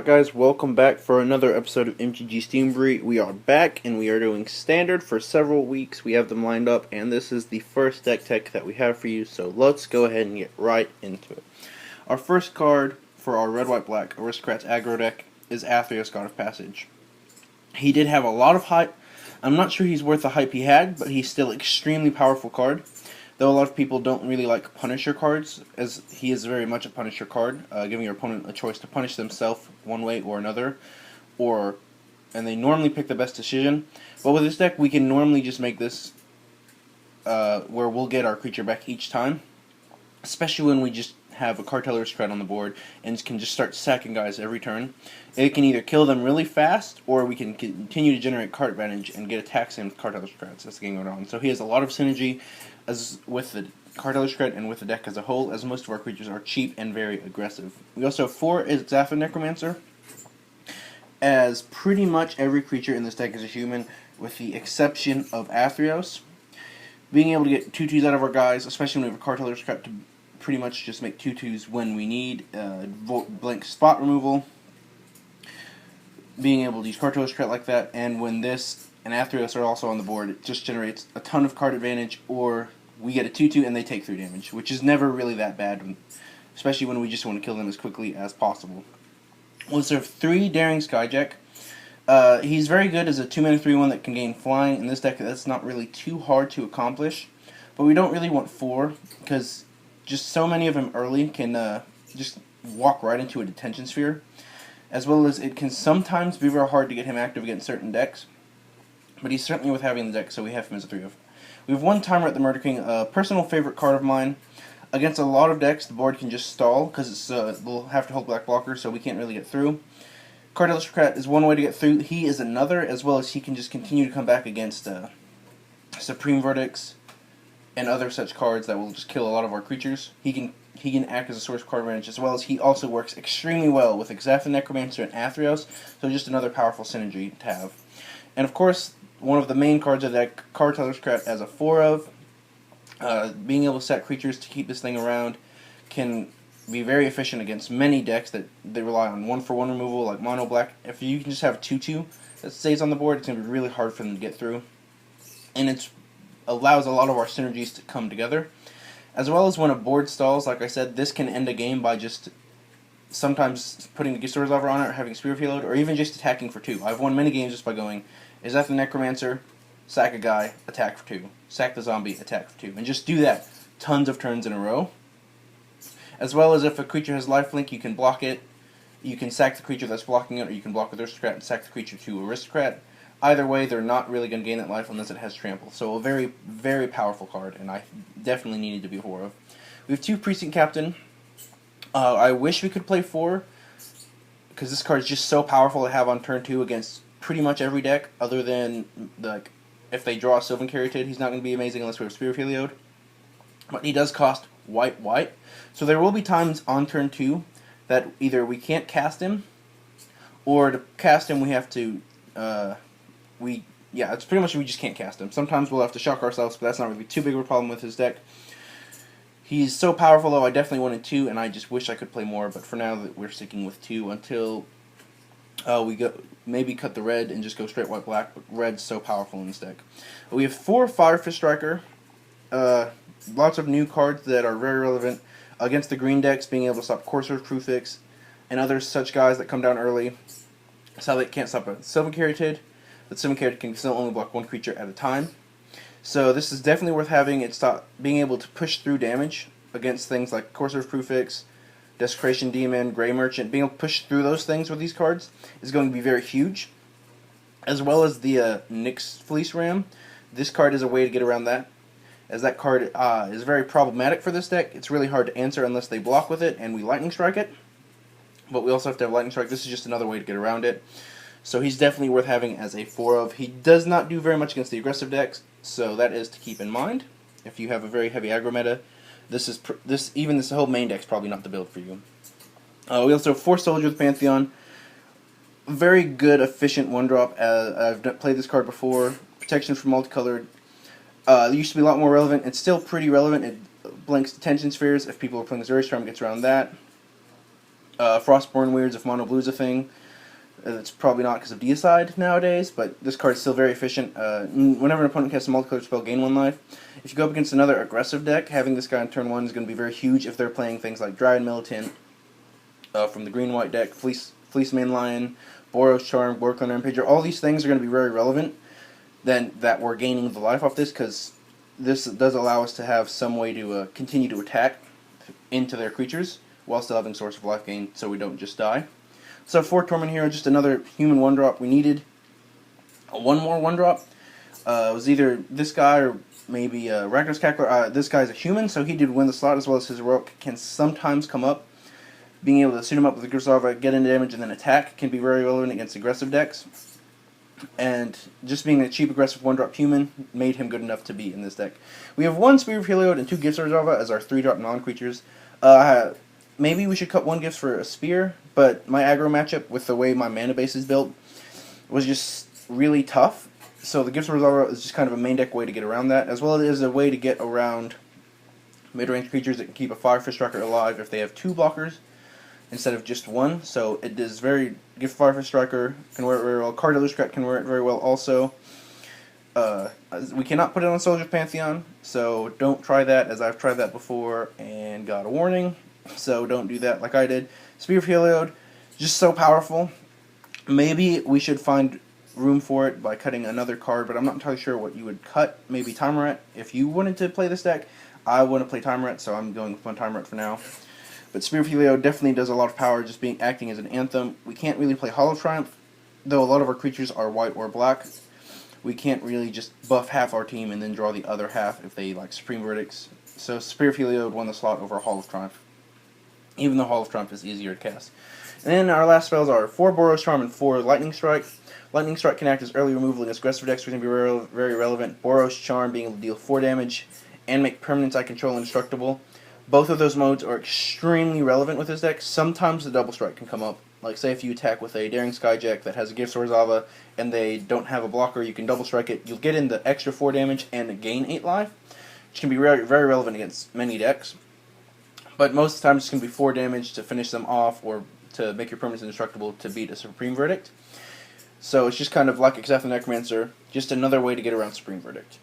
Alright guys, welcome back for another episode of MTG Steam Brewery. We are back and we are doing standard for several weeks. We have them lined up and this is the first deck tech that we have for you, so let's go ahead and get right into it. Our first card for our red, white, black Aristocrats aggro deck is Athreos, God of Passage. He did have a lot of hype. I'm not sure he's worth the hype he had, but he's still an extremely powerful card. Though a lot of people don't really like Punisher cards, as he is very much a Punisher card, giving your opponent a choice to punish themselves one way or another, and they normally pick the best decision. But with this deck, we can normally just make this where we'll get our creature back each time, especially when we just have a Cartel Aristocrat on the board and can just start sacking guys every turn. It can either kill them really fast, or we can continue to generate card advantage and get attacks in with Cartel Aristocrats as the game goes on. So he has a lot of synergy as with the Cartel Aristocrat and with the deck as a whole, as most of our creatures are cheap and very aggressive. We also have 4 Zafa Necromancer, as pretty much every creature in this deck is a human, with the exception of Athreos. Being able to get 2/2s out of our guys, especially when we have a Cartel Aristocrat, to pretty much just make 2/2s when we need blank spot removal. Being able to use Cartel Aristocrat like that, and when this and Athreos are also on the board, it just generates a ton of card advantage, or we get a 2/2 and they take 3 damage, which is never really that bad, especially when we just want to kill them as quickly as possible. We'll serve 3 Daring Skyjack. He's very good as a 2-mana 3/1 that can gain flying. In this deck, that's not really too hard to accomplish, but we don't really want 4, because just so many of them early can just walk right into a detention sphere, as well as it can sometimes be very hard to get him active against certain decks. But he's certainly worth having in the deck, so we have him as a 3/of. We have 1 Timer at the Murder King, a personal favorite card of mine. Against a lot of decks, the board can just stall, because we'll have to hold black blocker, so we can't really get through. Cartel Aristocrat is one way to get through. He is another, as well as he can just continue to come back against Supreme Verdicts and other such cards that will just kill a lot of our creatures. He can act as a source of card advantage, as well as he also works extremely well with Zafa Necromancer and Athreos, so just another powerful synergy to have. And of course, one of the main cards of the deck, Cartel Aristocrat as a 4/of. Being able to set creatures to keep this thing around can be very efficient against many decks that they rely on 1-for-1 removal, like Mono Black. If you can just have a 2/2 that stays on the board, it's going to be really hard for them to get through. And it allows a lot of our synergies to come together. As well as when a board stalls, like I said, this can end a game by just sometimes putting a Gistors Lover on it, or having Spear Payload, or even just attacking for 2. I've won many games just by going, is that the Necromancer? Sack a guy, attack for 2. Sack the zombie, attack for 2. And just do that tons of turns in a row. As well as if a creature has lifelink, you can block it. You can sack the creature that's blocking it, or you can block with Aristocrat and sack the creature to Aristocrat. Either way, they're not really going to gain that life unless it has Trample. So a very, very powerful card, and I definitely needed to be a 4/of. We have 2 Precinct Captain. I wish we could play 4, because this card is just so powerful to have on turn 2 against pretty much every deck, other than if they draw a Sylvan Caryatid, he's not going to be amazing unless we have Spear Payload. But he does cost white, so there will be times on turn 2 that either we can't cast him, or to cast him we have to, it's pretty much we just can't cast him. Sometimes we'll have to shock ourselves, but that's not really too big of a problem with his deck. He's so powerful, though. I definitely wanted 2, and I just wish I could play more, but for now we're sticking with 2 until we maybe cut the red and just go straight white black, but red's so powerful in this deck. We have 4 Firefist Striker. Lots of new cards that are very relevant against the green decks, being able to stop Courser's Crucifix and other such guys that come down early. So they can't stop a Sylvan Caryatid, but Sylvan Caryatid can still only block 1 creature at a time. So this is definitely worth having. It stop being able to push through damage against things like Courser's Crucifix, Desecration Demon, Grey Merchant. Being able to push through those things with these cards is going to be very huge. As well as the Nyx Fleece Ram. This card is a way to get around that, as that card is very problematic for this deck. It's really hard to answer unless they block with it and we Lightning Strike it. But we also have to have Lightning Strike. This is just another way to get around it. So he's definitely worth having as a 4/of. He does not do very much against the aggressive decks, so that is to keep in mind. If you have a very heavy aggro meta, this whole main deck's probably not the build for you. We also have 4 Soldier with Pantheon. Very good, efficient 1-drop. I've played this card before. Protection from multicolored. It used to be a lot more relevant. It's still pretty relevant. It blanks detention spheres. If people are playing Zuri Storm, it gets around that. Frostborn Weirds if Mono Blue's a thing. It's probably not because of Deicide nowadays, but this card is still very efficient. Whenever an opponent casts a multicolor spell, gain 1 life. If you go up against another aggressive deck, having this guy on turn 1 is going to be very huge if they're playing things like Dryad Militant from the green-white deck, Fleece Mane Lion, Boros Charm, Borkland Rampager. All these things are going to be very relevant then that we're gaining the life off this, because this does allow us to have some way to continue to attack into their creatures while still having source of life gain so we don't just die. So for Torment Hero, just another human 1-drop. We needed one more 1-drop. It was either this guy or maybe Ragnaros Cackler. This guy's a human, so he did win the slot as well as his heroic can sometimes come up. Being able to suit him up with the Grisava, get into damage, and then attack can be very relevant against aggressive decks. And just being a cheap aggressive 1-drop human made him good enough to be in this deck. We have 1 Spear of Heliod and 2 Gifts of Grisava as our 3-drop non-creatures. Maybe we should cut 1 Gift for a Spear, but my aggro matchup with the way my mana base is built was just really tough. So the Gifts of Grisava is just kind of a main deck way to get around that, as well as a way to get around mid-range creatures that can keep a Firefist Striker alive if they have 2 blockers instead of just 1. So it is very... Gift Firefist Striker can wear it very well. Card Aristocrat can wear it very well also. We cannot put it on Soldier Pantheon, so don't try that, as I've tried that before and got a warning. So don't do that like I did. Spear of Heliod, just so powerful. Maybe we should find room for it by cutting another card, but I'm not entirely sure what you would cut. Maybe Timerat. If you wanted to play this deck, I want to play Timerat, so I'm going with one Timerat for now. But Spear of Heliod definitely does a lot of power, just acting as an anthem. We can't really play Hollow Triumph, though a lot of our creatures are white or black. We can't really just buff half our team and then draw the other half if they like Supreme Verdicts. So Spear of Heliod won the slot over Hall of Triumph, even though Hall of Triumph is easier to cast. And then our last spells are 4 Boros Charm and 4 Lightning Strike. Lightning Strike can act as early removal against aggressive decks, which can be very relevant. Boros Charm being able to deal 4 damage and make permanents I control indestructible. Both of those modes are extremely relevant with this deck. Sometimes the double strike can come up. Like, say if you attack with a Daring Skyjack that has a Gift Orzhova and they don't have a blocker, you can double strike it. You'll get in the extra 4 damage and gain 8 life, which can be very relevant against many decks. But most of the time it's going to be 4 damage to finish them off or to make your permanents indestructible to beat a Supreme Verdict. So it's just kind of like Exath the Necromancer, just another way to get around Supreme Verdict.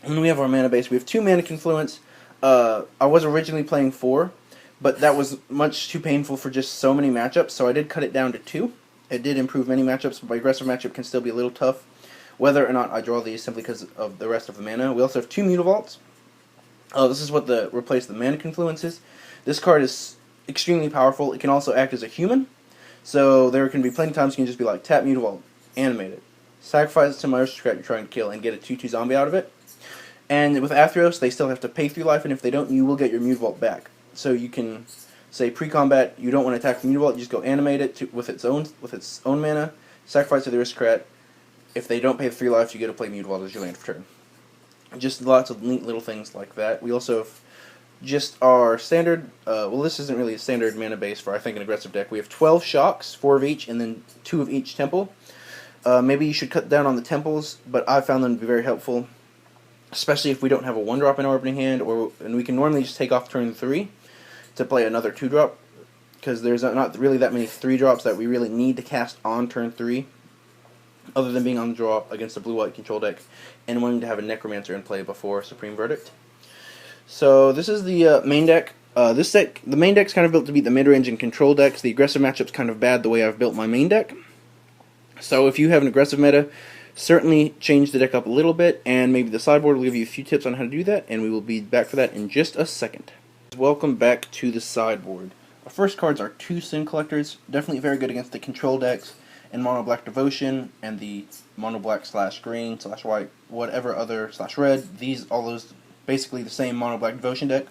And then we have our mana base. We have 2 Mana Confluence. I was originally playing 4, but that was much too painful for just so many matchups, so I did cut it down to 2. It did improve many matchups, but my aggressive matchup can still be a little tough, whether or not I draw these simply because of the rest of the mana. We also have 2 Mutavaults. This is what replace the Mana Confluences. This card is extremely powerful. It can also act as a human, so there can be plenty of times you can just be like, tap Mutavault, animate it, sacrifice it to my Aristocrat you're trying to kill, and get a 2/2 zombie out of it. And with Athreos, they still have to pay 3 life, and if they don't, you will get your Mutavault back. So you can say pre-combat, you don't want to attack the Mutavault, you just go animate it with its own mana, sacrifice to the Aristocrat. If they don't pay the 3 life, you get to play Mutavault as your land for turn. Just lots of neat little things like that. We also have just our standard, well, this isn't really a standard mana base for, I think, an aggressive deck. We have 12 Shocks, 4 of each, and then 2 of each temple. Maybe you should cut down on the temples, but I found them to be very helpful, especially if we don't have a 1-drop in our opening hand, and we can normally just take off turn 3 to play another 2-drop, because there's not really that many 3-drops that we really need to cast on turn 3, other than being on the draw against a blue-white control deck, and wanting to have a Necromancer in play before Supreme Verdict. So this is the main deck. The main deck's kind of built to beat the mid-range and control decks. The aggressive matchup's kind of bad the way I've built my main deck. So if you have an aggressive meta, certainly change the deck up a little bit, and maybe the sideboard will give you a few tips on how to do that, and we will be back for that in just a second. Welcome back to the sideboard. Our first cards are 2 Sin Collectors, definitely very good against the control decks, and Mono Black Devotion, and the Mono Black / green / white, whatever other / red, all those basically the same Mono Black Devotion deck.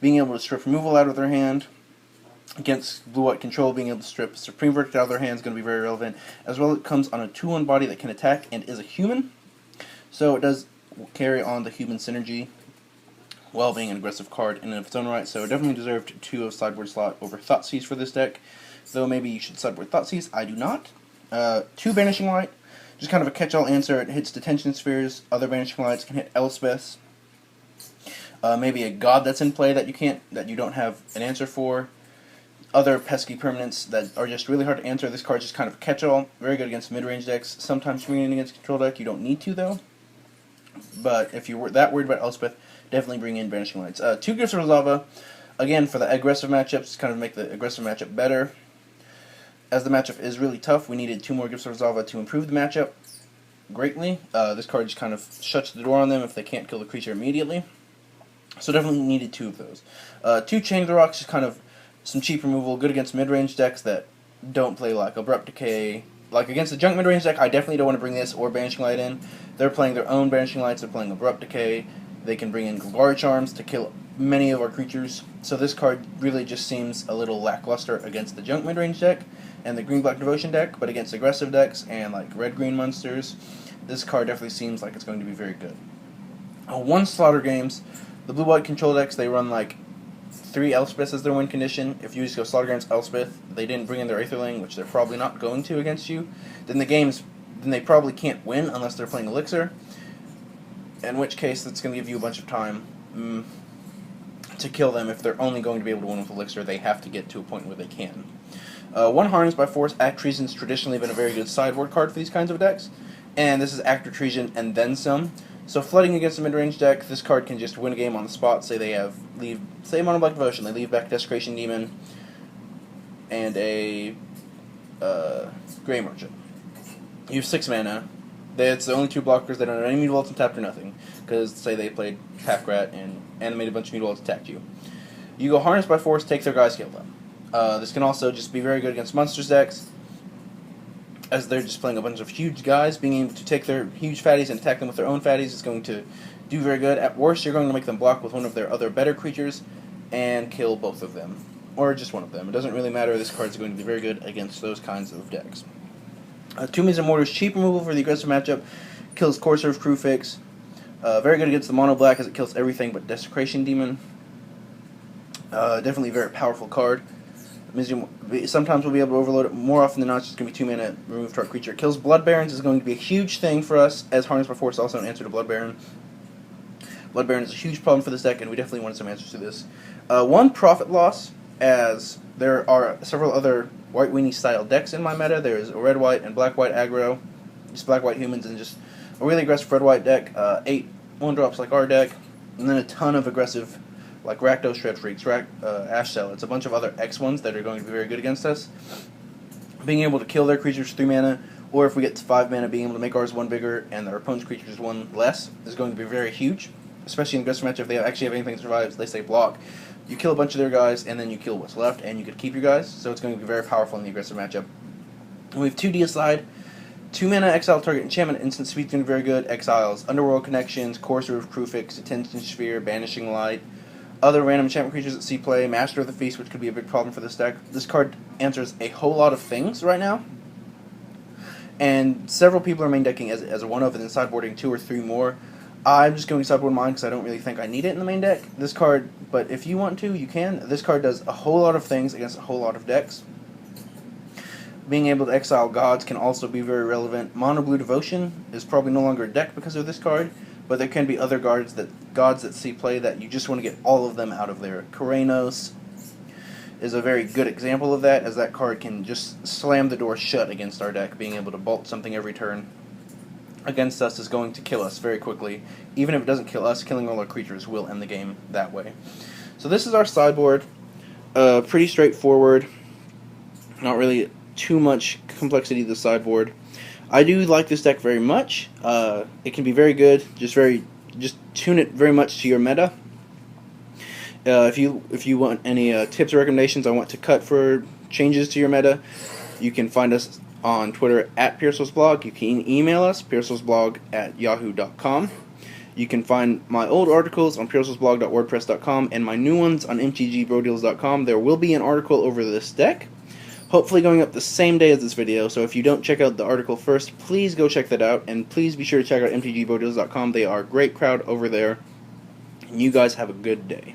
Being able to strip removal out of their hand, against blue-white control, being able to strip Supreme Verdict out of their hand is going to be very relevant. As well, it comes on a 2/1 body that can attack and is a human. So it does carry on the human synergy while being an aggressive card in and of its own right. So it definitely deserved 2 of sideboard slot over Thoughtseize for this deck. Though maybe you should sideboard Thoughtseize. I do not. 2 Banishing Light. Just kind of a catch-all answer. It hits Detention Spheres. Other Banishing Lights can hit Elspeths. Maybe a god that's in play that you don't have an answer for. other pesky permanents that are just really hard to answer. This card's just kind of a catch-all. Very good against mid-range decks. Sometimes bringing it against control deck. You don't need to, though. But if you were that worried about Elspeth, definitely bring in Banishing Lights. 2 Gifts of Resolva. Again, for the aggressive matchups, kind of make the aggressive matchup better. As the matchup is really tough, we needed 2 more Gifts of Resolva to improve the matchup greatly. This card just kind of shuts the door on them if they can't kill the creature immediately. So definitely needed 2 of those. 2 Chain of the Rocks, just kind of some cheap removal, good against mid-range decks that don't play like Abrupt Decay. Like against the junk mid-range deck, I definitely don't want to bring this or Banishing Light in. They're playing their own Banishing Lights, they're playing Abrupt Decay. They can bring in Golgari Charms to kill many of our creatures. So this card really just seems a little lackluster against the junk mid-range deck and the green-black Devotion deck, but against aggressive decks and like red-green monsters, this card definitely seems like it's going to be very good. 1 Slaughter Games. The blue-white control decks, they run like 3 Elspeths as their win condition. If you just go Slaughter Games Elspeth, they didn't bring in their Aetherling, which they're probably not going to against you, then they probably can't win unless they're playing Elixir, in which case it's going to give you a bunch of time to kill them. If they're only going to be able to win with Elixir, they have to get to a point where they can. 1 Harness by Force. Act Treason's traditionally been a very good sideboard card for these kinds of decks, and this is Act of Treason and then some. So flooding against a mid-range deck, this card can just win a game on the spot. Say they say Mono Black Devotion, they leave back Desecration Demon and a Grey Merchant. You have 6 mana. It's the only 2 blockers. They don't have any Mutable Ults tapped or nothing. Because say they played Pack Rat and animated a bunch of Mutable Ults attacked you. You go Harness by Force, take their guys, kill them. This can also just be very good against Monsters decks, as they're just playing a bunch of huge guys. Being able to take their huge fatties and attack them with their own fatties is going to do very good. At worst, you're going to make them block with one of their other better creatures and kill both of them. Or just one of them. It doesn't really matter. This card's going to be very good against those kinds of decks. 2 Maze of Mortars, cheap removal for the aggressive matchup. Kills Courser of Crewfix. Very good against the mono black as it kills everything but Desecration Demon. Definitely a very powerful card. Sometimes we'll be able to overload it. More often than not, it's just going to be 2 mana remove target creature. It kills Blood Barons is going to be a huge thing for us, as Harness by Force is also an answer to Blood Baron. Blood Baron is a huge problem for this deck, and we definitely wanted some answers to this. 1 Profit Loss, as there are several other White Weenie style decks in my meta. There's a red-white and black-white aggro, just black-white humans, and just a really aggressive red-white deck. 8 1-drops like our deck, and then a ton of aggressive like Rakdos, Shred Freaks, Ash Cell. It's a bunch of other X ones that are going to be very good against us. Being able to kill their creatures 3 mana, or if we get to 5 mana, being able to make ours 1 bigger and their opponent's creatures 1 less is going to be very huge. Especially in aggressive matchup, if they actually have anything that survives, they say block. You kill a bunch of their guys, and then you kill what's left, and you could keep your guys. So it's going to be very powerful in the aggressive matchup. And we have 2 Deicide. 2 mana, exile target enchantment, instant speed's going to be very good. Exiles, Underworld Connections, Courser of Crewfix, Attention Sphere, Banishing Light. Other random enchantment creatures that see play, Master of the Feast, which could be a big problem for this deck. This card answers a whole lot of things right now. And several people are main decking as a 1-of and then sideboarding 2 or 3 more. I'm just going to sideboard mine because I don't really think I need it in the main deck. This card, but if you want to, you can. This card does a whole lot of things against a whole lot of decks. Being able to exile gods can also be very relevant. Mono Blue Devotion is probably no longer a deck because of this card, but there can be other gods that see play that you just want to get all of them out of there. Keranos is a very good example of that, as that card can just slam the door shut against our deck. Being able to bolt something every turn against us is going to kill us very quickly. Even if it doesn't kill us, killing all our creatures will end the game that way. So this is our sideboard. Pretty straightforward. Not really too much complexity to the sideboard. I do like this deck very much. It can be very good. Just tune it very much to your meta. If you want any tips or recommendations on what to cut for changes to your meta, you can find us on Twitter at PearsallsBlog. You can email us, pearsallsblog@yahoo.com. You can find my old articles on pearsallsblog.wordpress.com and my new ones on mtgbrodeals.com. There will be an article over this deck, hopefully going up the same day as this video, so if you don't check out the article first, please go check that out, and please be sure to check out mtgbrodeals.com. They are a great crowd over there, and you guys have a good day.